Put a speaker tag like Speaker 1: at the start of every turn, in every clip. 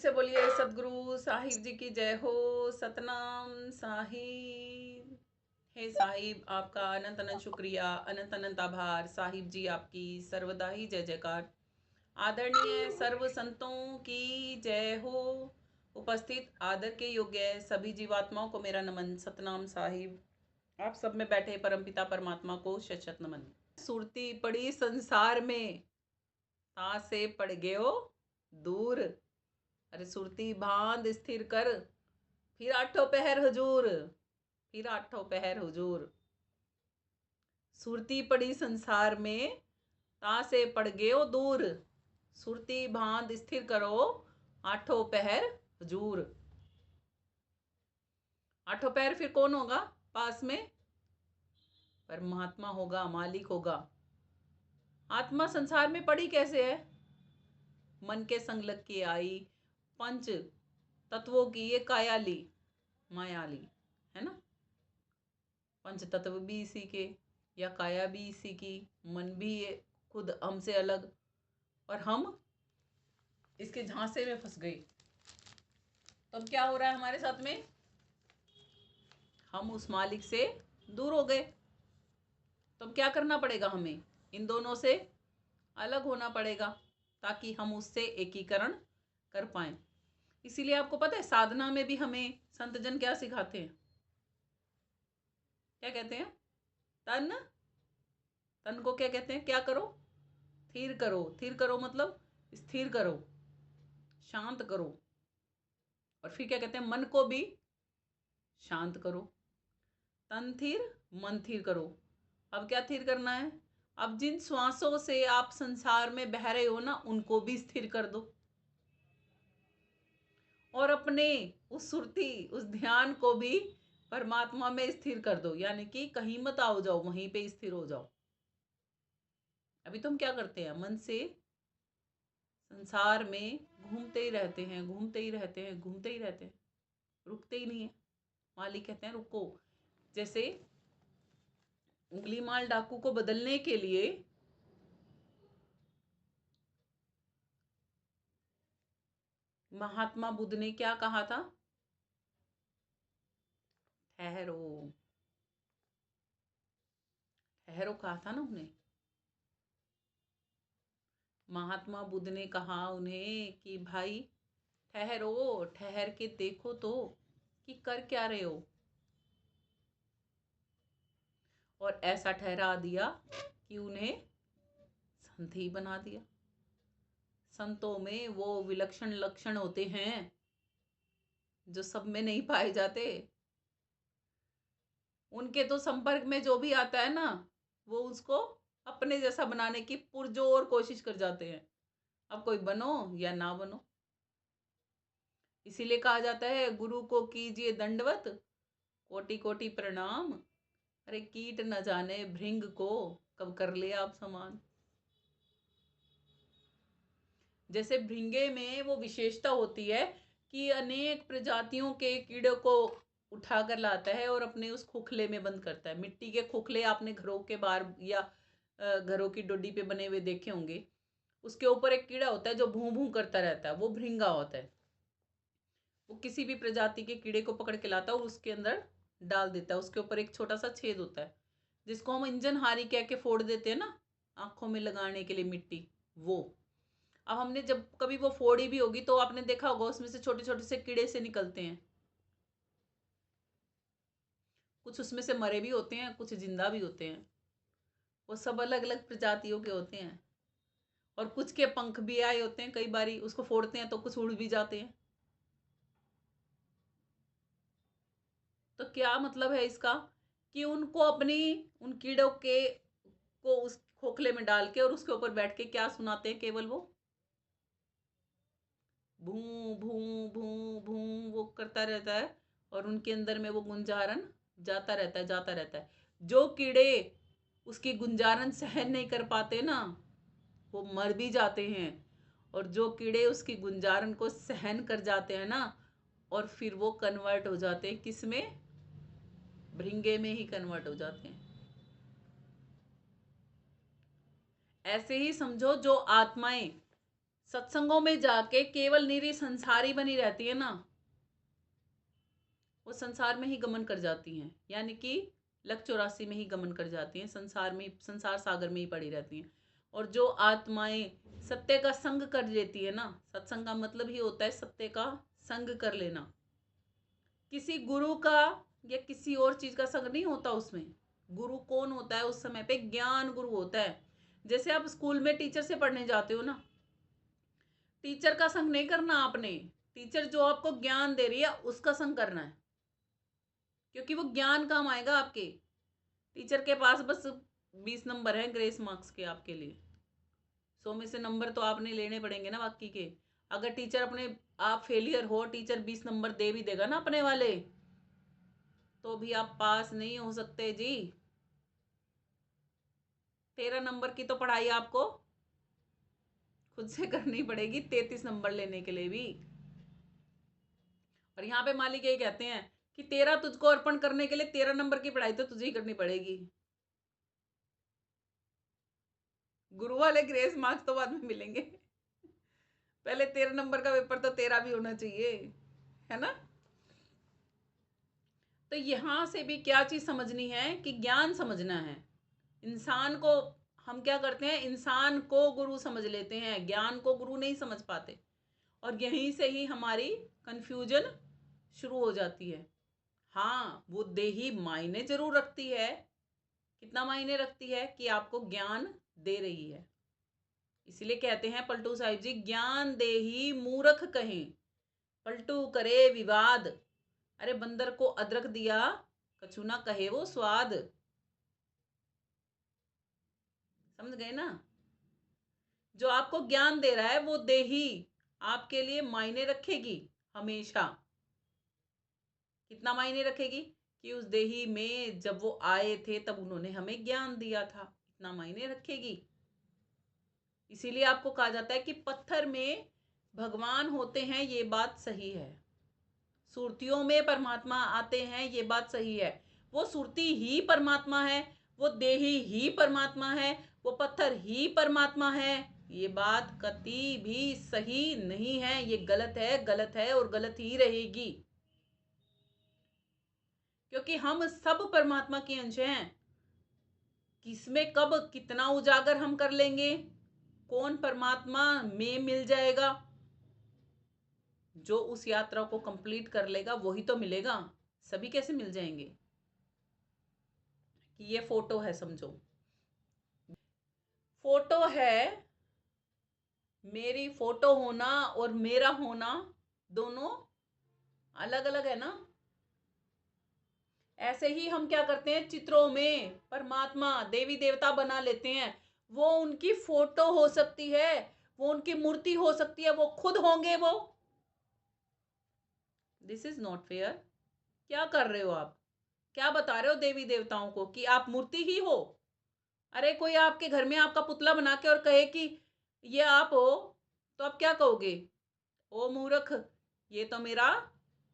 Speaker 1: से बोलिए सदगुरु साहिब जी की जय हो। सतनाम साहिब। हे साहिब, आपका अनंत अनंत शुक्रिया, अनंत अनंत आभार। साहिब जी आपकी सर्वदा ही जय जयकार। आदरणीय सर्व संतों की जय हो। उपस्थित आदर के योग्य सभी जीवात्माओं को मेरा नमन। सतनाम साहिब। आप सब में बैठे परमपिता परमात्मा को शत शत नमन। सुरती पड़ी संसार में, ता से पड़ गयो दूर। अरे सुरती बांध स्थिर कर, फिर आठों पहर हुजूर, फिर आठों पहर हुजूर। सुरती पड़ी संसार में, ता से पड़ गयो दूर। सुरती बांध स्थिर करो, आठों पहर हुजूर। आठों पहर फिर कौन होगा पास में? परमात्मा होगा, मालिक होगा। आत्मा संसार में पड़ी कैसे है? मन के संग लग के आई, पंच तत्वों की ये काया ली, माया ली, है ना। पंच तत्व भी इसी के, या काया भी इसी की, मन भी ये खुद हमसे अलग, और हम इसके झांसे में फंस गए। तो अब क्या हो रहा है हमारे साथ में? हम उस मालिक से दूर हो गए। तो अब क्या करना पड़ेगा हमें? इन दोनों से अलग होना पड़ेगा, ताकि हम उससे एकीकरण कर पाए। इसीलिए आपको पता है साधना में भी हमें संतजन क्या सिखाते हैं? क्या कहते हैं? तन तन को क्या कहते हैं? क्या करो? स्थिर करो। स्थिर करो मतलब स्थिर करो, शांत करो। और फिर क्या कहते हैं? मन को भी शांत करो। तन थिर, मन थिर करो। अब क्या स्थिर करना है? अब जिन श्वासों से आप संसार में बह रहे हो ना, उनको भी स्थिर कर दो। और अपने उस सुरती, उस ध्यान को भी परमात्मा में स्थिर कर दो। यानी कि कहीं मत आओ जाओ, वहीं पे स्थिर हो जाओ। अभी तो हम क्या करते हैं? मन से संसार में घूमते ही रहते हैं, घूमते ही रहते हैं, घूमते ही रहते हैं, रुकते ही नहीं है। मालिक कहते हैं रुको। जैसे उंगली माल डाकू को बदलने के लिए महात्मा बुद्ध ने क्या कहा था? ठहरो, ठहरो कहा था ना उन्हें। महात्मा बुद्ध ने कहा उन्हें कि भाई ठहरो, ठहर के देखो तो कि कर क्या रहे हो। और ऐसा ठहरा दिया कि उन्हें संत ही बना दिया। संतों में वो विलक्षण लक्षण होते हैं जो सब में नहीं पाए जाते। उनके तो संपर्क में जो भी आता है ना, वो उसको अपने जैसा बनाने की पुरजोर कोशिश कर जाते हैं। अब कोई बनो या ना बनो। इसीलिए कहा जाता है गुरु को कीजिए दंडवत, कोटि कोटि प्रणाम। अरे कीट न जाने भृंग को कब कर ले आप समान। जैसे भृंगे में वो विशेषता होती है कि अनेक प्रजातियों के कीड़ों को उठा कर लाता है और अपने उस खोखले में बंद करता है। मिट्टी के खोखले आपने घरों के बाहर या घरों की डोडी पे बने हुए देखे होंगे। उसके ऊपर एक कीड़ा होता है जो भूं भूं करता रहता है, वो भृंगा होता है। वो किसी भी प्रजाति के कीड़े को पकड़ के लाता है और उसके अंदर डाल देता है। उसके ऊपर एक छोटा सा छेद होता है जिसको हम इंजन हारी कह के फोड़ देते हैं ना, आंखों में लगाने के लिए मिट्टी। वो अब हमने जब कभी वो फोड़ी भी होगी तो आपने देखा होगा उसमें से छोटे छोटे से कीड़े से निकलते हैं। कुछ उसमें से मरे भी होते हैं, कुछ जिंदा भी होते हैं। वो सब अलग अलग प्रजातियों के होते हैं। और कुछ के पंख भी आए होते हैं। कई बारी उसको फोड़ते हैं तो कुछ उड़ भी जाते हैं। तो क्या मतलब है इसका? कि उनको अपनी उन कीड़ों के को उस खोखले में डाल के और उसके ऊपर बैठ के क्या सुनाते हैं? केवल वो भू भू भू भू वो करता रहता है और उनके अंदर में वो गुंजारन जाता रहता है, जाता रहता है। जो कीड़े उसकी गुंजारन सहन नहीं कर पाते ना, वो मर भी जाते हैं। और जो कीड़े उसकी गुंजारन को सहन कर जाते हैं ना, और फिर वो कन्वर्ट हो जाते हैं किस में? भृंगे में ही कन्वर्ट हो जाते हैं। ऐसे ही समझो जो आत्माएं सत्संगों में जाके केवल निरी संसारी बनी रहती है ना, वो संसार में ही गमन कर जाती हैं, यानी कि लक 84 में ही गमन कर जाती हैं, संसार में, संसार सागर में ही पड़ी रहती हैं। और जो आत्माएं सत्य का संग कर लेती है ना, सत्संग का मतलब ही होता है सत्य का संग कर लेना। किसी गुरु का या किसी और चीज का संग नहीं होता उसमें। गुरु कौन होता है उस समय पे? ज्ञान गुरु होता है। जैसे आप स्कूल में टीचर से पढ़ने जाते हो ना, टीचर का संग नहीं करना आपने, टीचर जो आपको ज्ञान दे रही है उसका संग करना है, क्योंकि वो ज्ञान काम आएगा आपके। टीचर के पास बस 20 नंबर है ग्रेस मार्क्स के आपके लिए, 100 में से नंबर तो आपने लेने पड़ेंगे ना बाकी के। अगर टीचर अपने आप फेलियर हो, टीचर 20 नंबर दे भी देगा ना अपने वाले, तो भी आप पास नहीं हो सकते जी। 13 नंबर की तो पढ़ाई आपको खुद से करनी पड़ेगी 33 नंबर लेने के लिए भी। और यहाँ पे मालिक यही कहते हैं कि 13 तुझको अर्पण करने के लिए 13 नंबर की पढ़ाई तो तुझे ही करनी पड़ेगी। गुरु वाले ग्रेस मार्क्स तो बाद में मिलेंगे, पहले 13 नंबर का पेपर तो 13 भी होना चाहिए, है ना। तो यहां से भी क्या चीज समझनी है कि ज्ञान समझना है। इंसान को हम क्या करते हैं, इंसान को गुरु समझ लेते हैं, ज्ञान को गुरु नहीं समझ पाते, और यहीं से ही हमारी कंफ्यूजन शुरू हो जाती है। हाँ, वो देही मायने जरूर रखती है। कितना मायने रखती है? कि आपको ज्ञान दे रही है। इसीलिए कहते हैं पलटू साहिब जी, ज्ञान देही मूर्ख कहें, पलटू करे विवाद। अरे बंदर को अदरक दिया, कछु ना कहे वो स्वाद। समझ गए ना। जो आपको ज्ञान दे रहा है वो देही आपके लिए मायने रखेगी हमेशा। कितना मायने रखेगी? कि उस देही में जब वो आए थे तब उन्होंने हमें ज्ञान दिया था, इतना मायने रखेगी। इसीलिए आपको कहा जाता है कि पत्थर में भगवान होते हैं, ये बात सही है। सुरतियों में परमात्मा आते हैं, ये बात सही है। वो सुरती ही परमात्मा है, वो देही ही परमात्मा है, वो पत्थर ही परमात्मा है, ये बात कभी भी सही नहीं है। ये गलत है, गलत है और गलत ही रहेगी, क्योंकि हम सब परमात्मा के अंश हैं। किसमें कब कितना उजागर हम कर लेंगे, कौन परमात्मा में मिल जाएगा, जो उस यात्रा को कंप्लीट कर लेगा वही तो मिलेगा। सभी कैसे मिल जाएंगे? कि ये फोटो है, समझो फोटो है, मेरी फोटो होना और मेरा होना दोनों अलग अलग है ना। ऐसे ही हम क्या करते हैं, चित्रों में परमात्मा देवी देवता बना लेते हैं। वो उनकी फोटो हो सकती है, वो उनकी मूर्ति हो सकती है, वो खुद होंगे वो। This is not fair. क्या कर रहे हो आप? क्या बता रहे हो देवी देवताओं को कि आप मूर्ति ही हो? अरे कोई आपके घर में आपका पुतला बना के और कहे कि ये आप हो, तो आप क्या कहोगे? ओ मूर्ख, ये तो मेरा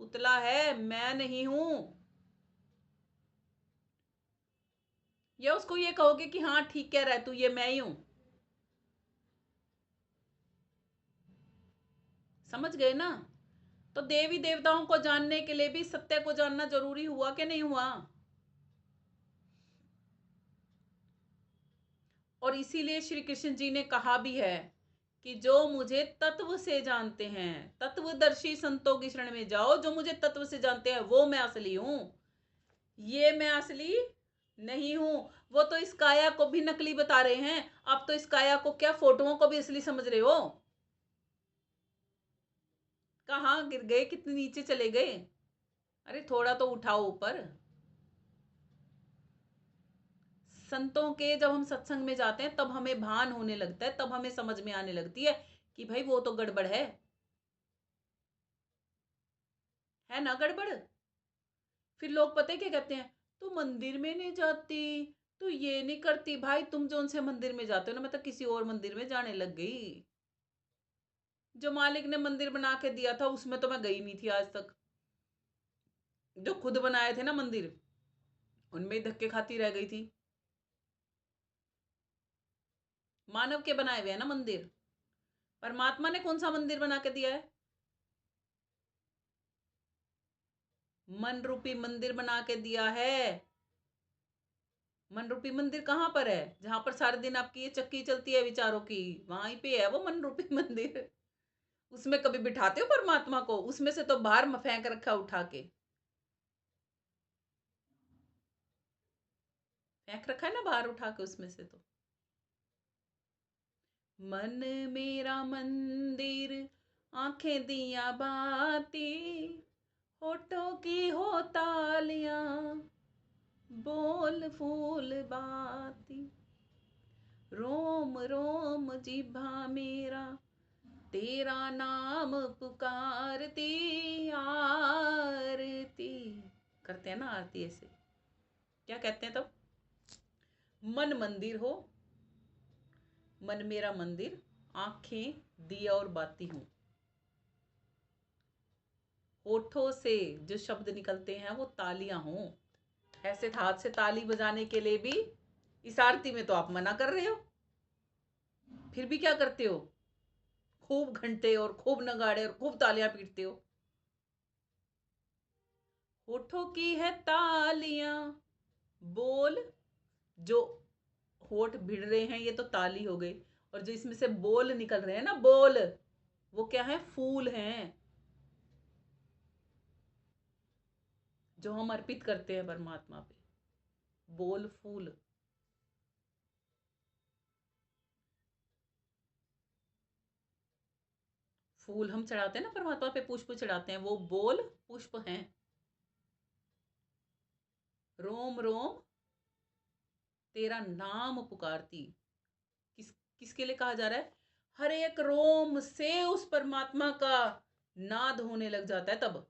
Speaker 1: पुतला है, मैं नहीं हूं। या उसको ये कहोगे कि हाँ ठीक कह रहा है तू, ये मैं ही हूं। समझ गए ना। तो देवी देवताओं को जानने के लिए भी सत्य को जानना जरूरी हुआ कि नहीं हुआ? और इसीलिए श्री कृष्ण जी ने कहा भी है कि जो मुझे तत्व से जानते हैं, तत्वदर्शी संतों की शरण में जाओ, जो मुझे तत्व से जानते हैं वो मैं असली हूं, ये मैं असली नहीं हूं। वो तो इस काया को भी नकली बता रहे हैं, अब तो इस काया को क्या फोटोओं को भी असली समझ रहे हो? कहाँ गिर गए, कितने नीचे चले गए? अरे थोड़ा तो उठाओ ऊपर। संतों के जब हम सत्संग में जाते हैं तब हमें भान होने लगता है, तब हमें समझ में आने लगती है कि भाई वो तो गड़बड़ है ना गड़बड़। फिर लोग पता है क्या कहते हैं, तू मंदिर में नहीं जाती, तू ये नहीं करती। भाई तुम जो उनसे मंदिर में जाते हो ना, मैं तो किसी और मंदिर में जाने लग गई। जो मालिक ने मंदिर बना के दिया था उसमें तो मैं गई नहीं थी आज तक। जो खुद बनाए थे ना मंदिर, उनमें ही धक्के खाती रह गई थी। मानव के बनाए हुए हैं ना मंदिर, परमात्मा ने कौन सा मंदिर बना के दिया है? मन रूपी मंदिर बना के दिया है। मन रूपी मंदिर कहाँ पर है? जहां पर सारे दिन आपकी ये चक्की चलती है विचारों की, वहीं पे है वो मन रूपी मंदिर। उसमें कभी बिठाते हो परमात्मा को? उसमें से तो बाहर फेंक रखा उठा के, फेंक रखा है ना बाहर उठा के उसमें से तो। मन मेरा मंदिर, आंखें दिया बाती, होठों की हो तालियां, बोल फूल बाती, रोम रोम जिभा मेरा, तेरा नाम पुकारती, आरती करते हैं ना, आरती ऐसे। क्या कहते हैं तब? मन मंदिर हो, मन मेरा मंदिर, आंखें दिया और बाती हूं, होठों से जो शब्द निकलते हैं वो तालियां हों। ऐसे हाथ से ताली बजाने के लिए भी इस आरती में तो आप मना कर रहे हो, फिर भी क्या करते हो? खूब घंटे और खूब नगाड़े और खूब तालियां पीटते हो। होठों की है तालियां, बोल, जो होठ भिड़ रहे हैं ये तो ताली हो गई, और जो इसमें से बोल निकल रहे हैं ना, बोल, वो क्या है? फूल हैं, जो हम अर्पित करते हैं परमात्मा पे। बोल फूल। फूल हम चढ़ाते हैं ना परमात्मा पे, पुष्प चढ़ाते हैं, वो बोल पुष्प हैं। रोम रोम तेरा नाम पुकारती, किसके लिए कहा जा रहा है? हर एक रोम से उस परमात्मा का नाद होने लग जाता है तब।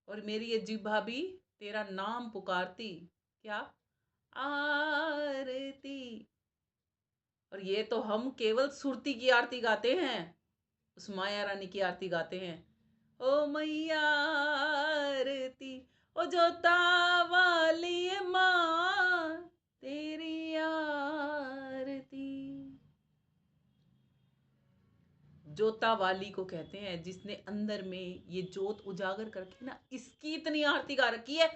Speaker 1: और मेरी ये जिह्वा भी तेरा नाम पुकारती, क्या? आरती। और ये तो हम केवल सुरती की आरती गाते हैं, उस माया रानी की आरती गाते हैं। ओ मैया आरती, ओ जोता वाली माँ तेरी आरती। जोता वाली को कहते हैं जिसने अंदर में ये जोत उजागर करके ना, इसकी इतनी आरती गा रखी है।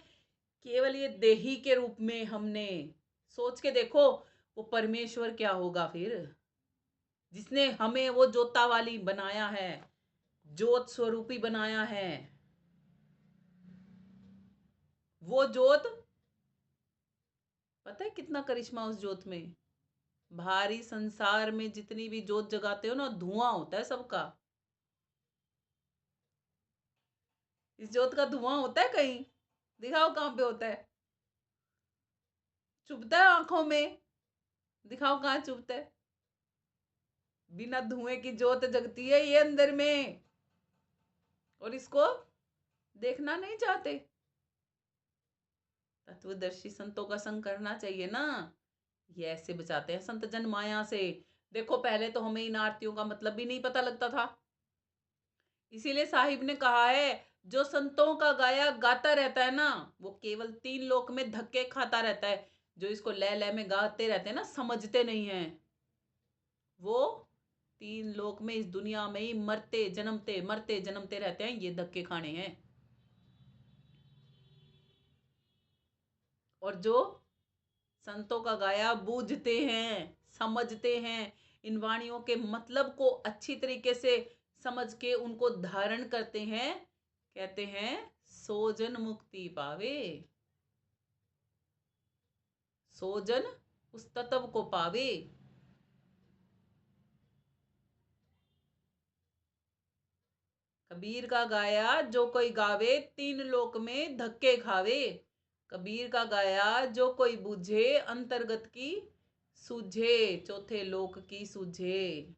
Speaker 1: केवल ये देही के रूप में हमने सोच के देखो वो परमेश्वर क्या होगा फिर, जिसने हमें वो जोता वाली बनाया है, जोत स्वरूपी बनाया है। वो जोत, पता है कितना करिश्मा उस जोत में? भारी संसार में जितनी भी जोत जगाते हो ना, धुआं होता है सबका। इस जोत का धुआं होता है कहीं? दिखाओ कहां पे होता है? चुभता है आंखों में? दिखाओ कहां चुभता है? बिना धुएं की जोत जगती है ये अंदर में, और इसको देखना नहीं चाहते। तत्वदर्शी संतों का संग करना चाहिए ना, ये ऐसे बचाते हैं संत जन माया से। देखो पहले तो हमें इन आरतियों का मतलब भी नहीं पता लगता था, इसीलिए साहिब ने कहा है जो संतों का गाया गाता रहता है ना, वो केवल 3 लोक में धक्के खाता रहता है। जो इसको लय लय में गाते रहते हैं ना, समझते नहीं है, वो 3 लोक में इस दुनिया में ही मरते जन्मते रहते हैं, ये धक्के खाने हैं। और जो संतों का गाया बूझते हैं, समझते हैं, इन वाणियों के मतलब को अच्छी तरीके से समझ के उनको धारण करते हैं, कहते हैं सोजन मुक्ति पावे। सोजन उस तत्व को पावे। कबीर का गाया जो कोई गावे, 3 लोक में धक्के खावे। कबीर का गाया जो कोई बुझे, अंतर्गत की सूझे, चौथे लोक की सूझे।